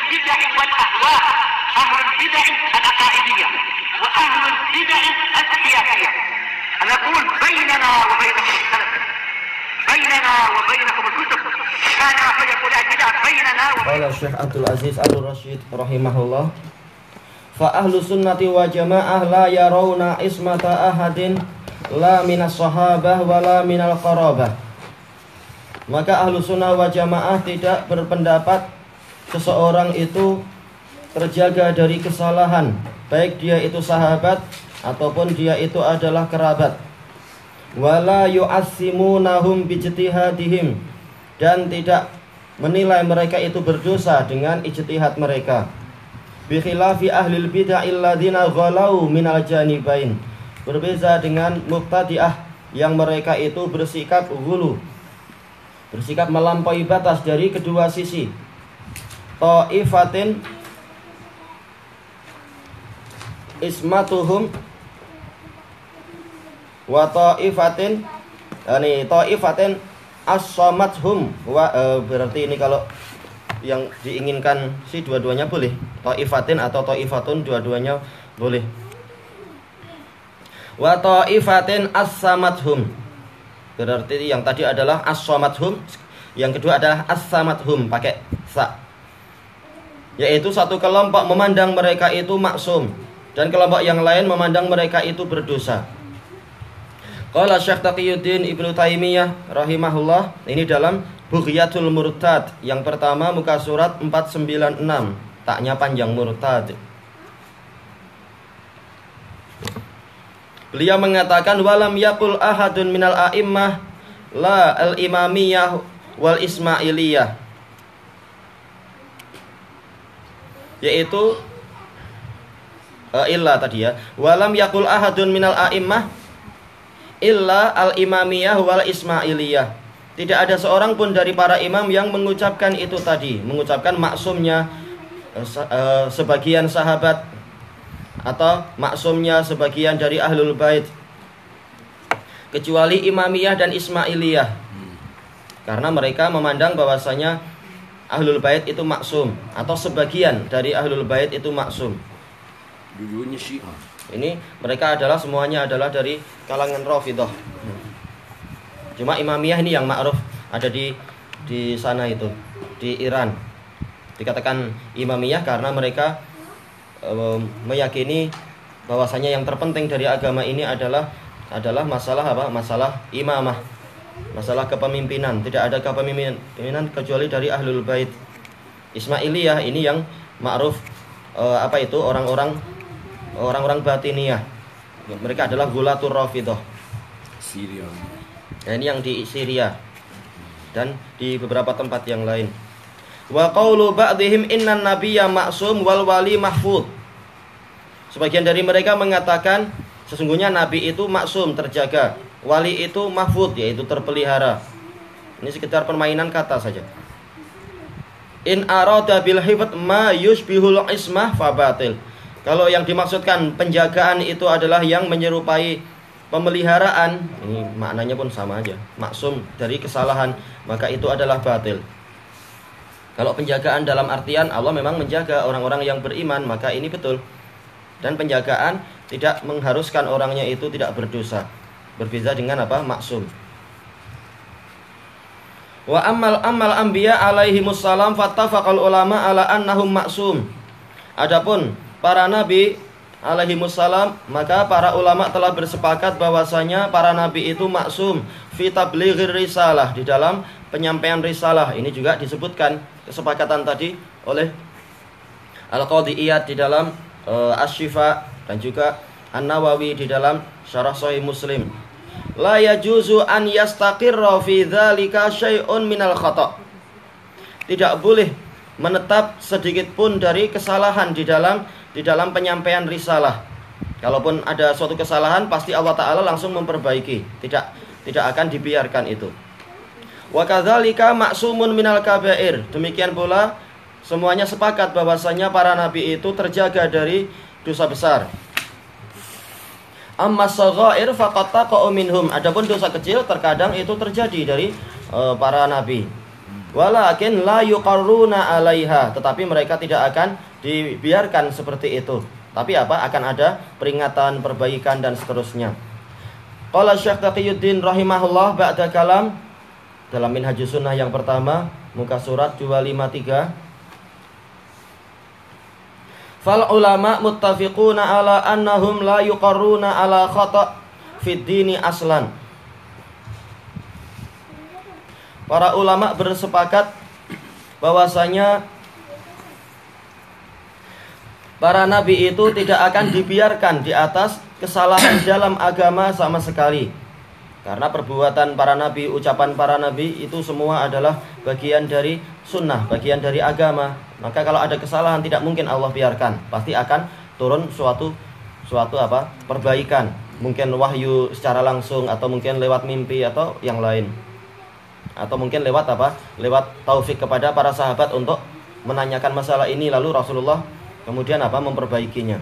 البدع والأهواء، أهل البدع العقائدية وأهل البدع السياسية. أنا أقول بيننا وبينكم السلف، بيننا وبينكم الكتب، كان فيقول البدع بيننا وبينكم. قال الشيخ عبد العزيز الرشيد رحمه الله: فأهل السنة وجماعة لا يرون ismata ahadin la minas sahabah wala minal qarabah. Maka ahlu sunnah wa jamaah tidak berpendapat seseorang itu terjaga dari kesalahan, baik dia itu sahabat ataupun dia itu adalah kerabat. Wala yu'assimunahum bijtihadihim, dan tidak menilai mereka itu berdosa dengan ijtihad mereka. Bi khilafi ahlil bid'ah alladzina ghalau minal janibain, berbeza dengan mubtadi'ah yang mereka itu bersikap ghulu, bersikap melampaui batas dari kedua sisi. Ta'ifatin ismatuhum wa ta'ifatin, ta'ifatin as-samathum wa, berarti ini kalau yang diinginkan si dua-duanya boleh, ta'ifatin atau ta'ifatun, dua-duanya boleh. Wa ta'ifatin as-samathum, berarti yang tadi adalah as-samathum, yang kedua adalah as-samathum pakai sa, yaitu satu kelompok memandang mereka itu maksum dan kelompok yang lain memandang mereka itu berdosa. Qala Syekh Taqiyuddin Ibnu Taimiyah rahimahullah, ini dalam Bughyatul Murtad yang pertama muka surat 496, taknya panjang murtad. Beliau mengatakan walam yaqul ahadun minal a'immah la al-imamiyah wal ismailiyah, yaitu illa tadi ya, walam yaqul ahadun minal a'immah illa al-imamiyah wal ismailiyah. Tidak ada seorang pun dari para imam yang mengucapkan itu tadi, mengucapkan maksumnya sebagian sahabat atau maksumnya sebagian dari ahlul bait, kecuali imamiyah dan ismailiyah, karena mereka memandang bahwasanya ahlul bait itu maksum atau sebagian dari ahlul bait itu maksum. Dulunya Syiah. Ini mereka adalah semuanya adalah dari kalangan Rafidhah. Cuma imamiyah ini yang ma'ruf ada di sana itu, di Iran. Dikatakan imamiyah karena mereka meyakini bahwasanya yang terpenting dari agama ini adalah masalah apa? Masalah imamah, masalah kepemimpinan. Tidak ada kepemimpinan kecuali dari ahlul bait. Ismailiyah ini yang ma'ruf apa itu? Orang-orang batiniyah. Mereka adalah Ghulatur Rafidhah. Syria. Nah, ini yang di Syria dan di beberapa tempat yang lain. Wa qaulu ba'dihim innan nabiyya ma'sum wal wali mahfud. Sebagian dari mereka mengatakan sesungguhnya nabi itu maksum, terjaga, wali itu mahfud, yaitu terpelihara. Ini sekedar permainan kata saja. In arada bil hifd ma yushbihul ismah fa batil. Kalau yang dimaksudkan penjagaan itu adalah yang menyerupai pemeliharaan, ini maknanya pun sama aja, maksum dari kesalahan, maka itu adalah batil. Kalau penjagaan dalam artian Allah memang menjaga orang-orang yang beriman, maka ini betul. Dan penjagaan tidak mengharuskan orangnya itu tidak berdosa. Berbeda dengan apa? Maksum. Wa ammal anbiya alaihimussalam fattafaqal ulama ala annahum maksum. Adapun para nabi alaihimussalam, maka para ulama telah bersepakat bahwasanya para nabi itu maksum fi tablighir risalah, di dalam penyampaian risalah. Ini juga disebutkan kesepakatan tadi oleh Al-Qadhi Iyad di dalam Asy-Syifa dan juga An-Nawawi di dalam Syarah Sahih Muslim. La yajuzu an yastaqirra fi dzalika syai'un minal khata'. Tidak boleh menetap sedikit pun dari kesalahan di dalam penyampaian risalah. Kalaupun ada suatu kesalahan, pasti Allah Ta'ala langsung memperbaiki. Tidak akan dibiarkan itu. Wa kadzalika ma'sumun minal kabair. Demikian pula semuanya sepakat bahwasanya para nabi itu terjaga dari dosa besar. Amma saghair faqad taqa'u minhum. Adapun dosa kecil terkadang itu terjadi dari para nabi. Walakin la yuqarruna 'alaiha, tetapi mereka tidak akan dibiarkan seperti itu. Tapi apa? Akan ada peringatan, perbaikan dan seterusnya. Qala Syekh Taqiyuddin rahimahullah ba'da kalam dalam Minhajus Sunnah yang pertama, muka surat 253. Fal ulama muttafiquna ala annahum la yuqarruna ala khata' fid dini aslan. Para ulama bersepakat bahwasanya para nabi itu tidak akan dibiarkan di atas kesalahan dalam agama sama sekali. Karena perbuatan para nabi, ucapan para nabi itu semua adalah bagian dari sunnah, bagian dari agama. Maka kalau ada kesalahan tidak mungkin Allah biarkan. Pasti akan turun suatu perbaikan. Mungkin wahyu secara langsung, atau mungkin lewat mimpi, atau yang lain. Atau mungkin lewat lewat taufik kepada para sahabat untuk menanyakan masalah ini, lalu Rasulullah kemudian memperbaikinya.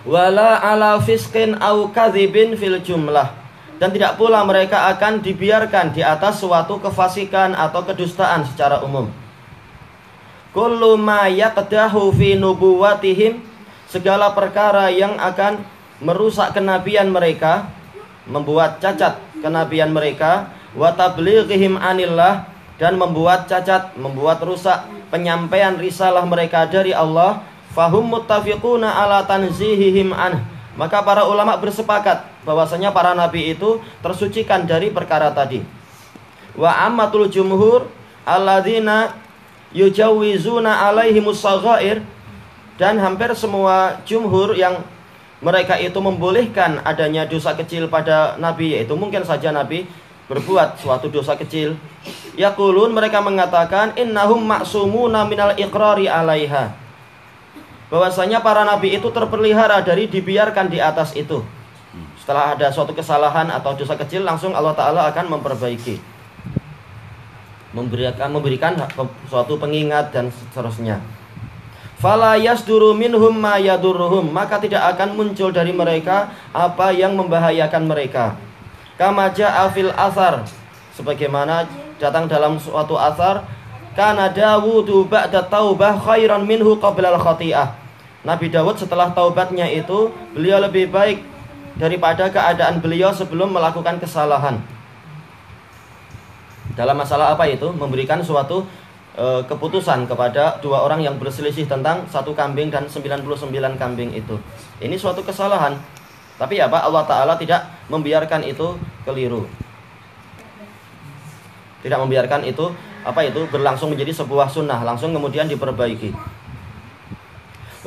Wala ala fisqin au kadzibin fil jumlah. Dan tidak pula mereka akan dibiarkan di atas suatu kefasikan atau kedustaan secara umum. Kullu ma yaqdahu fi nubuwatihim, segala perkara yang akan merusak kenabian mereka, membuat cacat kenabian mereka, wa tablighihim anillah, dan membuat cacat, membuat rusak penyampaian risalah mereka dari Allah, fahum muttafiquna ala tanzihihim anh. Maka para ulama bersepakat bahwasanya para nabi itu tersucikan dari perkara tadi. Wa ammatul jumhur alladzina yujawizuna alaihimus saghair, dan hampir semua jumhur yang mereka itu membolehkan adanya dosa kecil pada nabi, yaitu mungkin saja nabi berbuat suatu dosa kecil. Yaqulun, mereka mengatakan innahum ma'sumuna minal iqrari alaiha, bahwasanya para nabi itu terpelihara dari dibiarkan di atas itu. Setelah ada suatu kesalahan atau dosa kecil, langsung Allah Ta'ala akan memperbaiki, memberikan suatu pengingat dan seterusnya. Fala yasduru minhum ma yadurruhum, maka tidak akan muncul dari mereka apa yang membahayakan mereka. Kama ja'a fil athar, sebagaimana datang dalam suatu athar, kana Dawudu ba'da taubah khairan minhu qabla al-khati'ah. Nabi Dawud setelah taubatnya itu, beliau lebih baik daripada keadaan beliau sebelum melakukan kesalahan. Dalam masalah apa itu? Memberikan suatu keputusan kepada dua orang yang berselisih tentang satu kambing dan 99 kambing itu. Ini suatu kesalahan. Tapi Allah Ta'ala tidak membiarkan itu keliru. Tidak membiarkan itu berlangsung menjadi sebuah sunnah, langsung kemudian diperbaiki.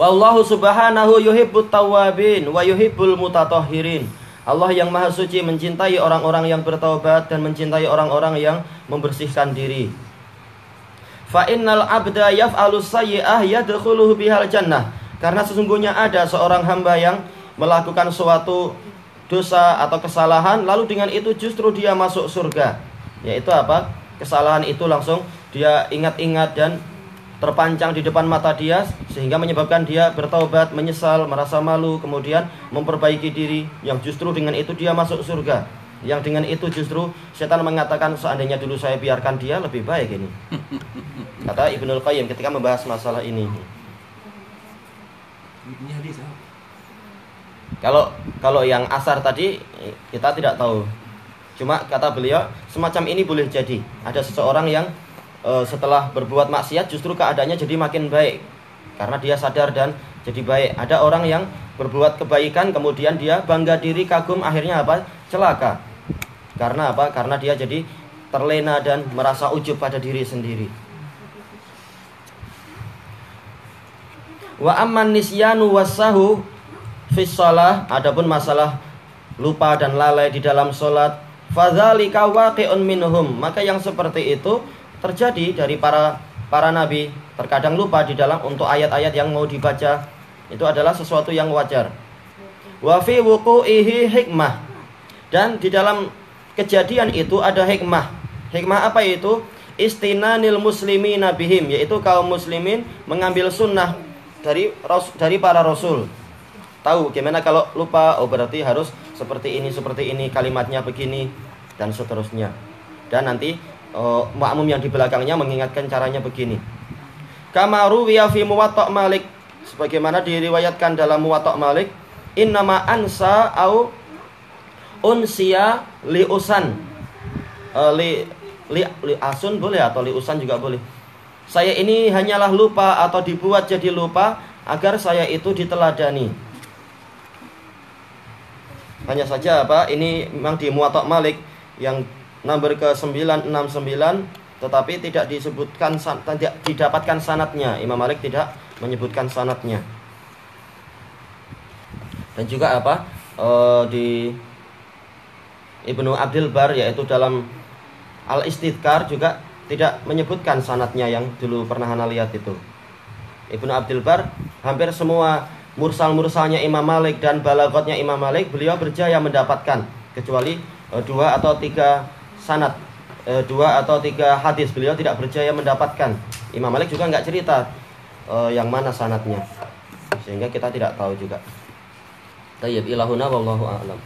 Wallahu subhanahu yuhibbut tawwabin wa yuhibbul mutatahhirin. Allah yang maha suci mencintai orang-orang yang bertaubat dan mencintai orang-orang yang membersihkan diri. Fa innal abda yaf'alus sayyi'ah yadkhuluhu bihal jannah. Karena sesungguhnya ada seorang hamba yang melakukan suatu dosa atau kesalahan, lalu dengan itu justru dia masuk surga. Yaitu kesalahan itu langsung dia ingat-ingat dan terpancang di depan mata dia, sehingga menyebabkan dia bertaubat, menyesal, merasa malu, kemudian memperbaiki diri, yang justru dengan itu dia masuk surga. Yang dengan itu justru setan mengatakan, seandainya dulu saya biarkan dia, lebih baik ini. Kata Ibnul Qayyim ketika membahas masalah ini. Kalau yang asar tadi kita tidak tahu. Cuma kata beliau, semacam ini boleh jadi. Ada seseorang yang setelah berbuat maksiat justru keadaannya jadi makin baik karena dia sadar dan jadi baik. Ada orang yang berbuat kebaikan kemudian dia bangga diri, kagum, akhirnya celaka. Karena karena dia jadi terlena dan merasa ujub pada diri sendiri. Wa amman nisyanu wassahu fis shalah, adapun masalah lupa dan lalai di dalam salat, fadzalika waqi'un minhum, maka yang seperti itu terjadi dari para nabi. Terkadang lupa di dalam untuk ayat-ayat yang mau dibaca, itu adalah sesuatu yang wajar. Wa fi wuqu'ihi hikmah, dan di dalam kejadian itu ada hikmah. Hikmah apa itu? Istinanil muslimina bihim, yaitu kaum muslimin mengambil sunnah dari para rasul. Tahu gimana kalau lupa, berarti harus seperti ini, kalimatnya begini dan seterusnya. Dan nanti makmum yang di belakangnya mengingatkan caranya begini. Kama ruwiya fi Muwatta' Malik, sebagaimana diriwayatkan dalam Muwatta' Malik, innama ansa au unsiya li usan. Li asun boleh atau li usan juga boleh. Saya ini hanyalah lupa atau dibuat jadi lupa agar saya itu diteladani. Hanya saja ini memang di Muwatta' Malik yang nomor ke 969, tetapi tidak disebutkan, tidak didapatkan sanadnya. Imam Malik tidak menyebutkan sanadnya. Dan juga di Ibnu Abdul Bar, yaitu dalam Al-Istidkar, juga tidak menyebutkan sanadnya yang dulu pernah ana lihat itu. Ibnu Abdul Bar hampir semua mursal-mursalnya Imam Malik dan balagotnya Imam Malik beliau berjaya mendapatkan, kecuali 2 atau 3 sanad, 2 atau 3 hadis beliau tidak berjaya mendapatkan. Imam Malik juga nggak cerita yang mana sanadnya, sehingga kita tidak tahu juga. Tayyib ilahuna wallahu a'lam.